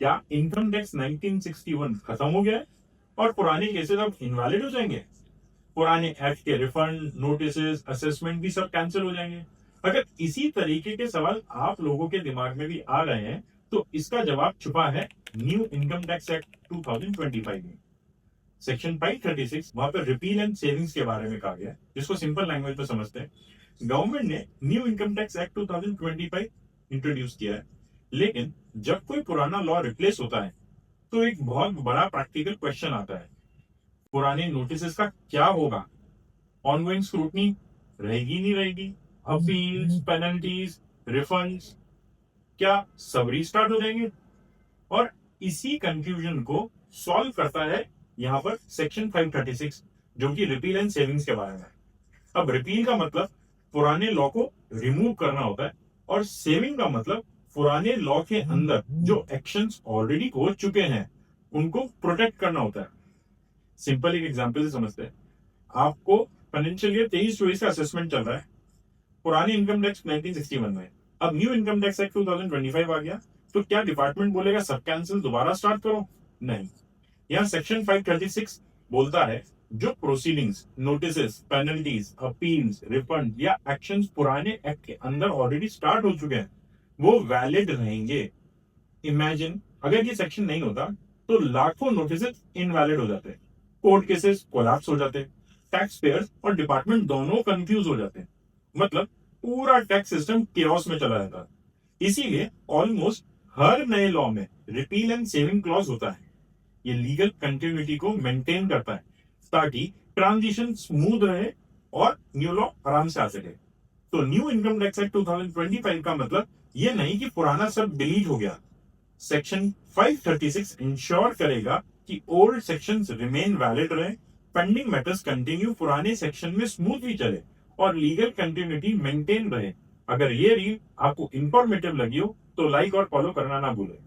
क्या income tax 1961 खत्म हो गया है और पुराने केसेस अब इनवैलिड हो जाएंगे? पुराने एक्ट के रिफंड, नोटिस, असेसमेंट भी सब कैंसिल हो जाएंगे? अगर इसी तरीके के सवाल आप लोगों के दिमाग में भी आ रहे हैं तो इसका जवाब छुपा है न्यू इनकम टैक्स एक्ट 2025 में। सेक्शन 536 वहां पर रिपील एंड सेविंग्स के बारे में कहा गया है, जिसको सिंपल लैंग्वेज में समझते हैं। गवर्नमेंट ने new income tax act 2025 introduce किया है, लेकिन जब कोई पुराना लॉ रिप्लेस होता है तो एक बहुत बड़ा प्रैक्टिकल क्वेश्चन आता है। पुराने नोटिस का क्या होगा? ऑनगोइंग स्क्रूटनी रहेगी नहीं रहेगी? अपील्स, पेनल्टीज, रिफंड्स, क्या सब रीस्टार्ट हो जाएंगे? और इसी कंफ्यूजन को सॉल्व करता है यहां पर सेक्शन 536, जो कि रिपील एंड सेविंग्स के बारे में है। अब रिपील का मतलब पुराने लॉ को रिमूव करना होता है और सेविंग का मतलब पुराने लॉ के अंदर जो एक्शंस ऑलरेडी हो चुके हैं उनको प्रोटेक्ट करना होता है। सिंपल एक एग्जांपल से समझते हैं। आपको फाइनेंशियल ईयर 23-24 का असेसमेंट चल रहा है पुरानी इनकम टैक्स 1961 में। अब न्यू इनकम टैक्स एक्ट 2025 आ गया, तो क्या डिपार्टमेंट बोलेगा सब कैंसिल दोबारा स्टार्ट करो? नहीं। यहाँ सेक्शन 536 बोलता है जो proceedings, notice, penalties, appeals, refund या एक्शंस पुराने एक्ट के अंदर ऑलरेडी स्टार्ट हो चुके हैं वो वैलिड रहेंगे। इमेजिन अगर ये सेक्शन नहीं होता तो लाखों नोटिस इनवैलिड हो जाते, कोर्ट केसेस कोलैप्स हो जाते, टैक्स पेयर्स और डिपार्टमेंट दोनों कंफ्यूज हो जाते, मतलब पूरा टैक्स सिस्टम केओस में चला जाता। इसीलिए ऑलमोस्ट हर नए लॉ में रिपील एंड सेविंग क्लॉज होता है। ये लीगल कंटिन्यूटी को मेंटेन करता है ताकि ट्रांजिशन स्मूथ रहे और न्यू लॉ आराम से आ सके। तो न्यू इनकम टैक्स एक्ट 2025 का मतलब ये नहीं कि पुराना सब डिलीट हो गया। सेक्शन 536 इंश्योर करेगा कि ओल्ड सेक्शंस रिमेन वैलिड रहे, पेंडिंग मैटर्स कंटिन्यू पुराने सेक्शन में स्मूथली चले और लीगल कंटिन्यूटी मेंटेन रहे। अगर ये रील आपको इंफॉर्मेटिव लगी हो तो लाइक और फॉलो करना ना भूलें।